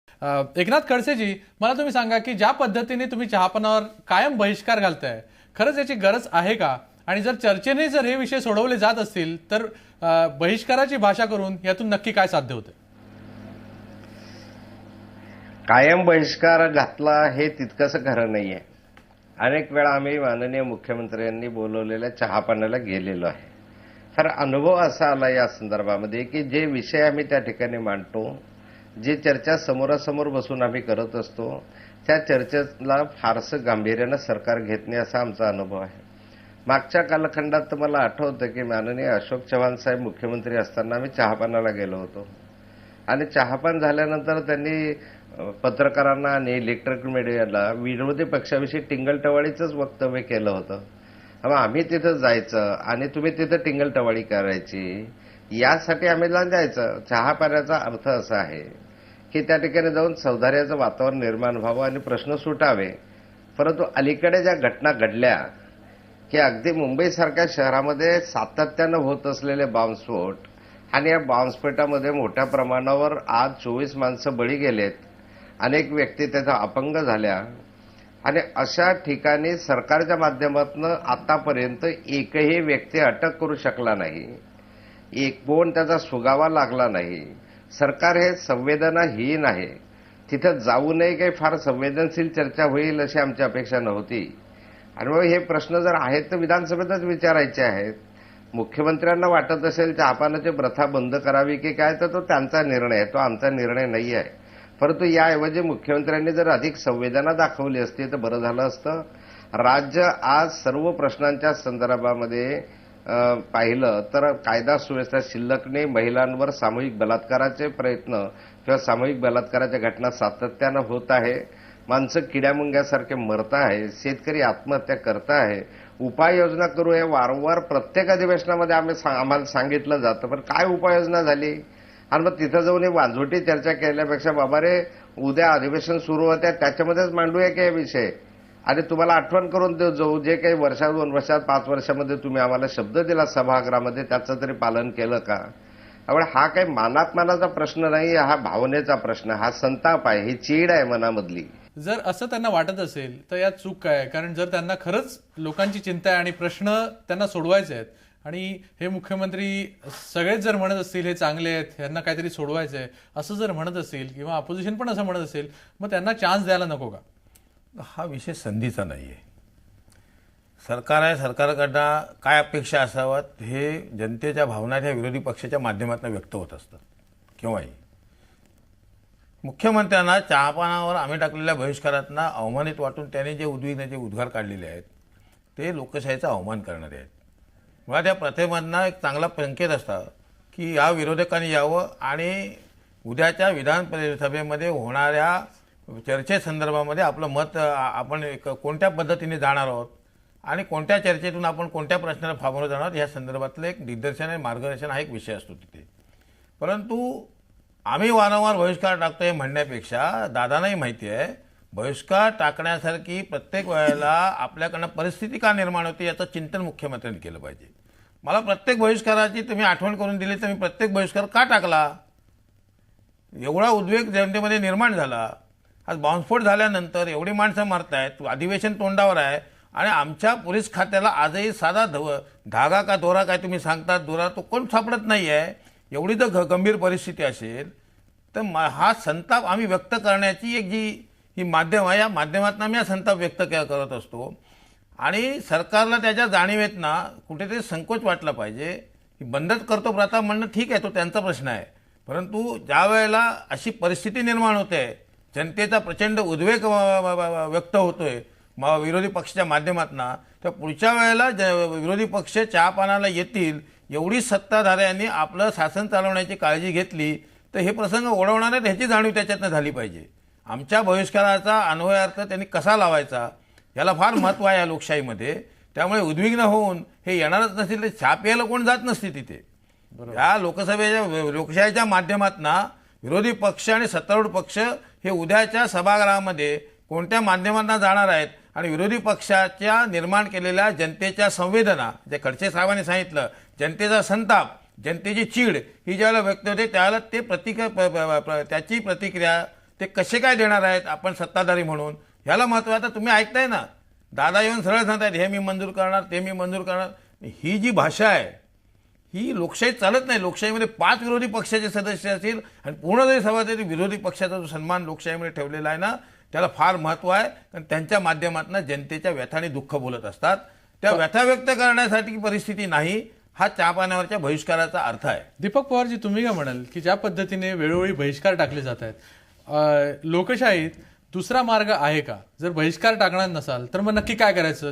एकनाथ खडसेजी, मला तुम्ही सांगा की ज्या पद्धतीने तुम्ही चहापानावर कायम बहिष्कार घालताय, खरंच याची गरज आहे का? आणि जर चर्चेने जर हे विषय सोडवले जात असतील तर बहिष्काराची भाषा करून यातून नक्की काय साध्य होतं? कायम बहिष्कार घातला हे तितकंसं खरं नाहीये. अनेक वेळा आम्ही माननीय मुख्यमंत्र्यांनी बोलवलेल्या चहापानाला गेलेलो आहे. खरं अनुभव असा आला या संदर्भामध्ये की जे विषय आम्ही त्या ठिकाणी मांडतो, जी चर्चा समोरासमोर बसून आम्ही करत असतो, त्या चर्चेला फारसं गांभीर्यानं सरकार घेत नाही असा आमचा अनुभव आहे. मागच्या कालखंडात तर मला आठवतं की माननीय अशोक चव्हाण साहेब मुख्यमंत्री असताना आम्ही चहापानाला गेलो होतो आणि चहापान झाल्यानंतर त्यांनी पत्रकारांना आणि इलेक्ट्रॉनिक मीडियाला विरोधी पक्षाविषयी टिंगलटवाळीचंच वक्तव्य केलं होतं. मग आम्ही तिथं जायचं आणि तुम्ही तिथं टिंगलटवाळी करायची, यासाठी आम्ही जायचं. चहा पाण्याचा अर्थ असा आहे की त्या ठिकाणी जाऊन सौहार्दाचं वातावरण निर्माण व्हावं आणि प्रश्न सुटावे. परंतु अलीकडे ज्या घटना घडल्या की अगदी मुंबईसारख्या शहरामध्ये सातत्यानं होत असलेले बॉम्बस्फोट आणि या बॉम्बस्फोटामध्ये मोठ्या प्रमाणावर आज 24 माणसं बळी गेलेत, अनेक व्यक्ती त्याचा अपंग झाल्या आणि अशा ठिकाणी सरकारच्या माध्यमातून आतापर्यंत एकही व्यक्ती अटक करू शकला नाही, एक कोण त्याचा सुगावा लागला नाही. सरकार हे संवेदनाहीन आहे. तिथं जाऊ नये काही फार संवेदनशील चर्चा होईल अशी आमची अपेक्षा नव्हती. आणि मग हे प्रश्न जर आहेत तर विधानसभेतच विचारायचे आहेत. मुख्यमंत्र्यांना वाटत असेल चहापानाची प्रथा बंद करावी की काय, तर तो त्यांचा निर्णय आहे, तो आमचा निर्णय नाही आहे. परंतु याऐवजी मुख्यमंत्र्यांनी जर अधिक संवेदना दाखवली असती तर बरं झालं असतं. राज्य आज सर्व प्रश्नांच्या संदर्भामध्ये पाहिलं तर कायदा सुव्यवस्था शिल्लक नाही. महिलांवर सामूहिक बलात्काराचे प्रयत्न किंवा सामूहिक बलात्काराच्या घटना सातत्यानं होत आहे. माणसं किड्यामुंग्यासारखे मरत आहे, शेतकरी आत्महत्या करत आहे. उपाययोजना करू हे वारंवार प्रत्येक अधिवेशनामध्ये आम्हाला सांगितलं जातं, पण काय उपाययोजना झाली? आणि मग तिथं जाऊन हे वाजवटी चर्चा केल्यापेक्षा बाबा रे, उद्या अधिवेशन सुरू होत्या त्याच्यामध्येच मांडूया की हे विषय. आणि तुम्हाला आठवण करून जाऊ, जे काही वर्षात 2 वर्षात 5 वर्षामध्ये तुम्ही आम्हाला शब्द दिला सभागृहामध्ये त्याचं तरी पालन केलं का? त्यामुळे हा काही मानाचा प्रश्न नाही, हा भावनेचा प्रश्न, हा संताप आहे, ही चीड आहे मनामधली. जर असं त्यांना वाटत असेल तर यात चूक काय? कारण जर त्यांना खरंच लोकांची चिंता आहे आणि प्रश्न त्यांना सोडवायचे आहेत आणि हे मुख्यमंत्री सगळेच जर म्हणत असतील हे चांगले आहेत, यांना काहीतरी सोडवायचं आहे असं जर म्हणत असेल किंवा अपोजिशन पण असं म्हणत असेल, मग त्यांना चान्स द्यायला नको का? हा विषय संधीचा नाही आहे. सरकार आहे, सरकारकडनं काय अपेक्षा असाव्यात हे जनतेच्या भावना ह्या विरोधी पक्षाच्या माध्यमातून व्यक्त होत असतात केव्हाही. मुख्यमंत्र्यांना चहापानावर आम्ही टाकलेल्या बहिष्कारातनं अवमानित वाटून त्यांनी जे उद्विग्नाचे उद्गार काढलेले आहेत ते लोकशाहीचा अवमान करणारे आहेत. मुळात या प्रथेमधनं एक चांगला संकेत असता की या विरोधकांनी यावं आणि उद्याच्या विधान सभेमध्ये होणाऱ्या चर्चेसंदर्भामध्ये आपलं मत आपण कोणत्या पद्धतीने जाणार आहोत आणि कोणत्या चर्चेतून आपण कोणत्या प्रश्नाला फावून जाणार आहोत या संदर्भातलं एक दिग्दर्शन आणि मार्गदर्शन हा एक विषय असतो तिथे. परंतु आम्ही वारंवार बहिष्कार टाकतोय म्हणण्यापेक्षा दादांनाही माहिती आहे बहिष्कार टाकण्यासारखी प्रत्येक वेळेला आपल्याकडनं परिस्थिती का निर्माण होते याचं चिंतन मुख्यमंत्र्यांनी केलं पाहिजे. मला प्रत्येक बहिष्काराची तुम्ही आठवण करून दिली तर मी प्रत्येक बहिष्कार का टाकला? एवढा उद्वेग जनतेमध्ये निर्माण झाला. आज बॉम्बस्फोट झाल्यानंतर एवढी माणसं मरतायत, अधिवेशन तोंडावर आहे आणि आमच्या पोलीस खात्याला आजही साधा धागा का दोरा काय तुम्ही सांगतात दोरा तो कोण सापडत नाही आहे. एवढी जर गंभीर परिस्थिती असेल तर हा संताप आम्ही व्यक्त करण्याची एक जी ही माध्यम आहे, या माध्यमातून आम्ही हा संताप व्यक्त करत असतो आणि सरकारला त्याच्या जाणीवेतनं कुठेतरी संकोच वाटला पाहिजे. बंदच करतो प्रथा म्हणणं ठीक आहे, तो त्यांचा प्रश्न आहे. परंतु ज्या वेळेला अशी परिस्थिती निर्माण होते, जनतेचा प्रचंड उद्वेग व्यक्त होतोय विरोधी पक्षाच्या माध्यमातून, तर पुढच्या वेळेला विरोधी पक्ष चहापानाला येतील एवढी सत्ताधाऱ्यांनी आपलं शासन चालवण्याची काळजी घेतली तर हे प्रसंग ओढवणारे ह्याची जाणीव त्याच्यातनं झाली पाहिजे. आमच्या बहिष्काराचा अन्वयार्थ त्यांनी कसा लावायचा याला फार महत्त्व आहे या लोकशाहीमध्ये. त्यामुळे उद्विग्न होऊन हे येणारच नसतील तर छाप यायला कोण जात नसते तिथे. या लोकशाहीच्या माध्यमातून विरोधी पक्ष आणि सत्तारूढ पक्ष हे उद्याच्या सभागृहामध्ये कोणत्या माध्यमांना जाणार आहेत आणि विरोधी पक्षाच्या निर्माण केलेल्या जनतेच्या संवेदना, जे खडसे साहेबांनी सांगितलं, जनतेचा संताप, जनतेची चीड ही ज्यावेळेला व्यक्त होते त्यावेळेला ते त्याची प्रतिक्रिया ते कसे काय देणार आहेत आपण सत्ताधारी म्हणून, ह्याला महत्व आहे. आता तुम्ही ऐकताय ना, दादा येऊन सरळ सांगतायत हे मी मंजूर करणार, ते मी मंजूर करणार. ही जी भाषा आहे ही लोकशाही चालत नाही. लोकशाहीमध्ये 5 विरोधी पक्षाचे सदस्य असतील आणि पूर्ण जरी सभापती विरोधी पक्षाचा जो सन्मान लोकशाहीमध्ये ठेवलेला आहे ना, त्याला फार महत्व आहे. कारण त्यांच्या माध्यमातून जनतेच्या व्यथा आणि दुःख बोलत असतात. त्या व्यथा व्यक्त करण्यासाठी परिस्थिती नाही, हा चहापाण्यावरच्या बहिष्काराचा अर्थ आहे. दीपक पवारजी, तुम्ही काय म्हणाल की ज्या पद्धतीने वेळोवेळी बहिष्कार टाकले जात आहेत, लोकशाहीत दुसरा मार्ग आहे का? जर बहिष्कार टाकणार नसाल तर मग नक्की काय करायचं?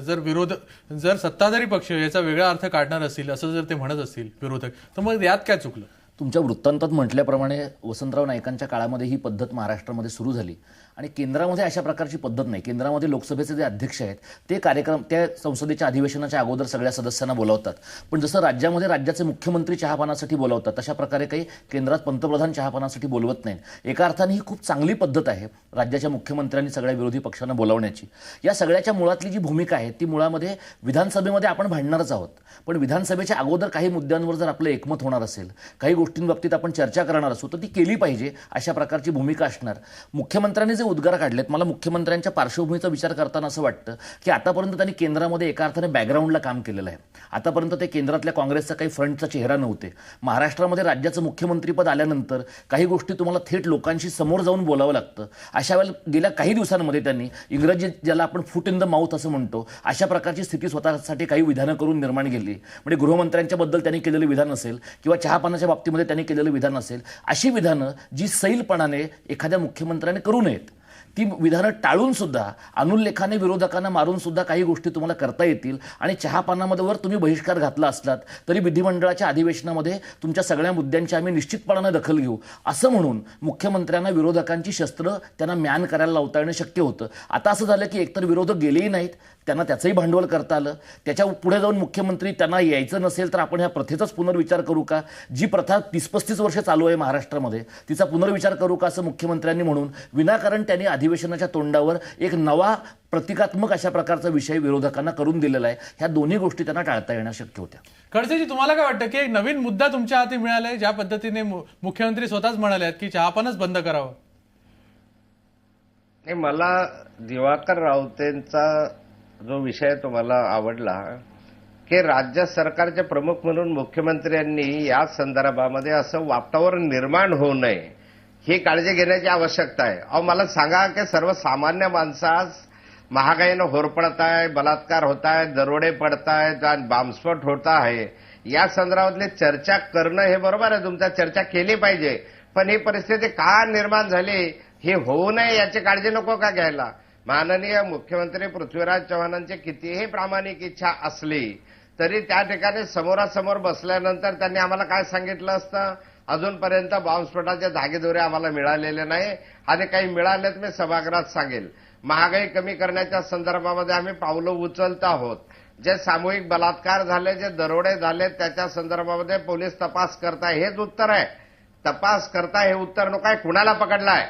जर सत्ताधारी पक्ष याचा वेगळा अर्थ काढणार असतील असं जर ते म्हणत असतील विरोधक, तर मग यात काय चुकलं? तुमच्या वृत्तांतात म्हटल्याप्रमाणे वसंतराव नाईकांच्या काळामध्ये ही पद्धत महाराष्ट्रामध्ये सुरू झाली आणि केंद्रामध्ये अशा प्रकारची पद्धत नाही. केंद्रामध्ये लोकसभेचे जे अध्यक्ष आहेत ते कार्यक्रम त्या संसदेच्या अधिवेशनाच्या अगोदर सगळ्या सदस्यांना बोलावतात. पण जसं राज्यामध्ये राज्याचे मुख्यमंत्री चहापानासाठी बोलावतात तशा प्रकारे काही केंद्रात पंतप्रधान चहापानासाठी बोलवत नाहीत. एका अर्थाने ही खूप चांगली पद्धत आहे राज्याच्या मुख्यमंत्र्यांनी सगळ्या विरोधी पक्षांना बोलावण्याची. या सगळ्याच्या मुळातली जी भूमिका आहे ती मुळामध्ये विधानसभेमध्ये आपण भांडणारच आहोत, पण विधानसभेच्या अगोदर काही मुद्द्यांवर जर आपलं एकमत होणार असेल, काही गोष्टींबाबतीत आपण चर्चा करणार असू तर ती केली पाहिजे, अशा प्रकारची भूमिका असणार. मुख्यमंत्र्यांनी उद्गार काढलेत, मला मुख्यमंत्र्यांच्या पार्श्वभूमीचा विचार करताना असं वाटतं की आतापर्यंत त्यांनी केंद्रामध्ये एका अर्थाने बॅकग्राऊंडला काम केलेलं आहे. आतापर्यंत ते केंद्रातल्या काँग्रेसचा काही फ्रंटचा चेहरा नव्हते. महाराष्ट्रामध्ये राज्याचं मुख्यमंत्रीपद आल्यानंतर काही गोष्टी तुम्हाला थेट लोकांशी समोर जाऊन बोलावं लागतं. अशा वेळेला गेल्या काही दिवसांमध्ये त्यांनी इंग्रजी ज्याला आपण फूट इन द माउथ असं म्हणतो अशा प्रकारची स्थिती स्वतःसाठी काही विधानं करून निर्माण केली. म्हणजे गृहमंत्र्यांच्या बद्दल त्यांनी केलेलं विधान असेल किंवा चहापानाच्या बाबतीमध्ये त्यांनी केलेलं विधान असेल, अशी विधानं जी सैलपणाने एखाद्या मुख्यमंत्र्याने करू नयेत, ती विधानं टाळून सुद्धा अनुल्लेखाने विरोधकांना मारून सुद्धा काही गोष्टी तुम्हाला करता येतील. आणि चहापानामध्ये वर तुम्ही बहिष्कार घातला असलात तरी विधिमंडळाच्या अधिवेशनामध्ये तुमच्या सगळ्या मुद्द्यांची आम्ही निश्चितपणाने दखल घेऊ असं म्हणून मुख्यमंत्र्यांना विरोधकांची शस्त्र त्यांना म्यान करायला लावता येणं शक्य होतं. आता असं झालं की एकतर विरोधक गेलेही नाहीत, त्यांना त्याचंही भांडवल करता आलं. त्याच्या पुढे जाऊन मुख्यमंत्री त्यांना यायचं नसेल तर आपण ह्या प्रथेचाच पुनर्विचार करू का? जी प्रथा 30-35 वर्ष चालू आहे महाराष्ट्रामध्ये तिचा पुनर्विचार करू का असं मुख्यमंत्र्यांनी म्हणून विनाकारण त्यांनी अधिवेशनाच्या तोंडावर एक नवा प्रतिकात्मक अशा प्रकारचा विषय विरोधकांना करून दिलेला आहे. ह्या दोन्ही गोष्टी त्यांना टाळता येणं शक्य होत्या. खडसेजी, तुम्हाला काय वाटतं की एक नवीन मुद्दा तुमच्या हाती मिळालाय, ज्या पद्धतीने मुख्यमंत्री स्वतःच म्हणाले आहेत की चहापानच बंद करावं? नाही, मला दिवाकर रावतेंचा जो विषय तुम्हाला आवडला की राज्य सरकारचे प्रमुख म्हणून मुख्यमंत्र्यांनी या संदर्भामध्ये असं वातावरण निर्माण होऊ नये ही काळजी घेण्याची आवश्यकता आहे. अहो, मला सांगा की सर्वसामान्य माणसास महागाईनं होरपळत आहे, बलात्कार होत आहे, दरोडे पडत आहेत आणि बॉम्बस्फोट होत आहे, या संदर्भातली चर्चा करणं हे बरोबर आहे, तुमचा चर्चा केली पाहिजे. पण ही परिस्थिती का निर्माण झाली हे होऊ नये याची काळजी नको का घ्यायला? माननीय मुख्यमंत्री पृथ्वीराज चव्हाणांची कितीही प्रामाणिक इच्छा असली तरी त्या ठिकाणी समोरासमोर बसल्यानंतर त्यांनी आम्हाला काय सांगितलं असतं? अजूनपर्यंत बॉम्बस्फोटाचे धागेदोरे आम्हाला मिळालेले नाही आणि काही मिळालेत मी सभागृहात सांगेल. महागाई कमी करण्याच्या संदर्भामध्ये आम्ही पावलं उचलत आहोत. जे सामूहिक बलात्कार झाले, जे दरोडे झाले त्याच्या संदर्भामध्ये पोलीस तपास करताय, हेच उत्तर आहे. तपास करताय हे उत्तर नको आहे. कुणाला पकडलाय?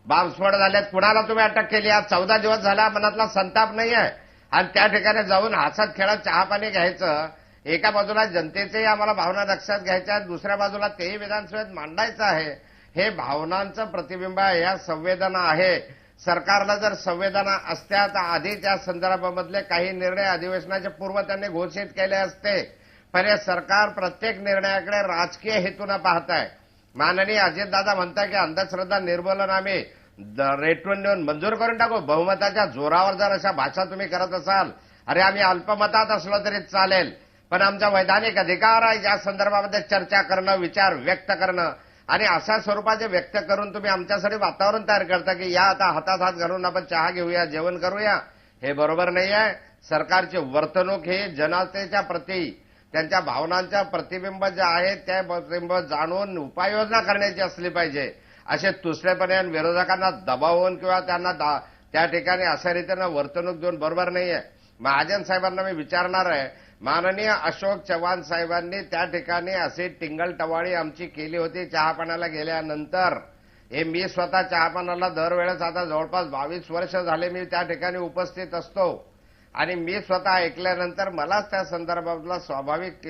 बॉम्बस्फोट झालेत, कुणाला तुम्ही अटक केली? आज 14 दिवस झाला, मनातला संताप नाही आहे. आणि त्या ठिकाणी जाऊन हसत खेळत चहापाणी घ्यायचं. एका बाजूला जनतेचेही आम्हाला भावना लक्षात घ्यायच्या आहेत, दुसऱ्या बाजूला तेही विधानसभेत मांडायचं आहे. हे भावनांचं प्रतिबिंब आहे, या संवेदना आहे. सरकारला जर संवेदना असत्या तर आधी त्या संदर्भामधले काही निर्णय अधिवेशनाच्या पूर्व त्यांनी घोषित केले असते. पण हे सरकार प्रत्येक निर्णयाकडे राजकीय हेतून पाहत आहे. माननीय अजितदादा म्हणताय की अंधश्रद्धा निर्मूलन आम्ही रेटून नेऊन मंजूर करून टाकू. बहुमताच्या जोरावर जर अशा भाषा तुम्ही करत असाल, अरे आम्ही अल्पमतात असलो तरी चालेल, पण आमचा वैधानिक अधिकार आहे या संदर्भामध्ये चर्चा करणं, विचार व्यक्त करणं. आणि अशा स्वरूपाचे व्यक्त करून तुम्ही आमच्यासाठी वातावरण तयार करता की या आता हातात हात घालून आपण चहा घेऊया, जेवण करूया, हे बरोबर नाही आहे. सरकारची वर्तणूक ही जनतेच्या प्रती त्यांच्या भावनांच्या प्रतिबिंब जे आहे त्या प्रतिबिंब जाणून उपाययोजना करण्याची असली पाहिजे. असे तुसरेपणे विरोधकांना दबावून किंवा त्यांना त्या ठिकाणी अशा रीतीनं वर्तणूक देऊन बरोबर नाहीये. महाजन साहेबांना मी विचारणार आहे, माननीय अशोक चव्हाण साहेबांनी त्या ठिकाणी अशी टिंगलटवाळी आमची केली होती चहापाण्याला गेल्यानंतर. हे मी स्वतः चहापाण्याला दरवेळेस आता जवळपास 22 वर्ष झाले मी त्या ठिकाणी उपस्थित असतो आणि मी स्वतः ऐकल्यानंतर मलाच त्या संदर्भातला स्वाभाविक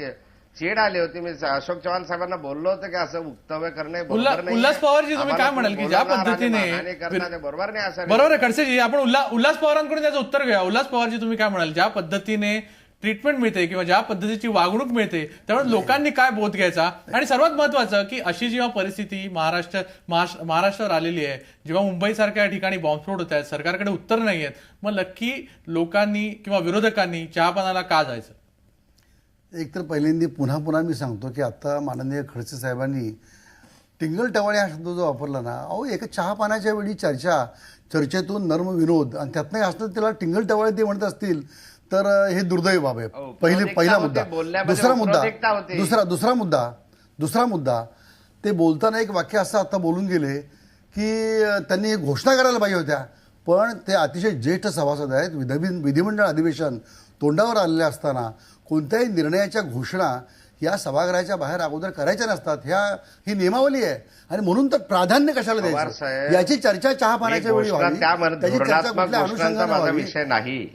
चीड आली होती. मी अशोक चव्हाण साहेबांना बोललो होतो की असं वक्तव्य करणे बरोबर नाही. उल्हास पवारजी, तुम्ही काय म्हणाल की ज्या पद्धतीने बरोबर नाही असं बरोबर आहे खडसेजी, आपण उल्हास पवारांकडून त्याचं उत्तर घेऊया. उल्हास पवारजी, तुम्ही काय म्हणाल, ज्या पद्धतीने ट्रीटमेंट मिळते किंवा ज्या पद्धतीची वागणूक मिळते त्यामुळे लोकांनी काय बोध घ्यायचा, आणि सर्वात महत्वाचं की अशी जेव्हा परिस्थिती महाराष्ट्रावर आलेली आहे, जेव्हा मुंबईसारख्या ठिकाणी बॉम्बस्फोट होत आहेत, सरकारकडे उत्तर नाही आहेत, मग नक्की लोकांनी किंवा विरोधकांनी चहापानाला का जायचं? एक तर पहिल्यांदा पुन्हा मी सांगतो की आता माननीय खडसे साहेबांनी टिंगल टवाळे हा शब्द जो वापरला ना, अहो एका चहा पाण्याच्या वेळी चर्चेतून नर्म विनोद आणि त्यातनं असतं त्याला टिंगल टवाळे ते म्हणत असतील तर हे दुर्दैवी बाब आहे. पहिला मुद्दा. दुसरा मुद्दा ते बोलताना एक वाक्य असं आता बोलून गेले की त्यांनी घोषणा करायला पाहिजे होत्या, पण ते अतिशय ज्येष्ठ सभासद आहेत. विधिमंडळ अधिवेशन तोंडावर आलेले असताना कोणत्याही निर्णयाच्या घोषणा या सभागृहाच्या बाहेर अगोदर करायच्या नसतात. ही नियमावली आहे आणि म्हणून तर प्राधान्य कशाला द्यायचं, याची चर्चा चहा पाण्याच्या वेळी व्हावी, त्याची चर्चा कुठल्या अनुषंगाने व्हावी. विषय नाही.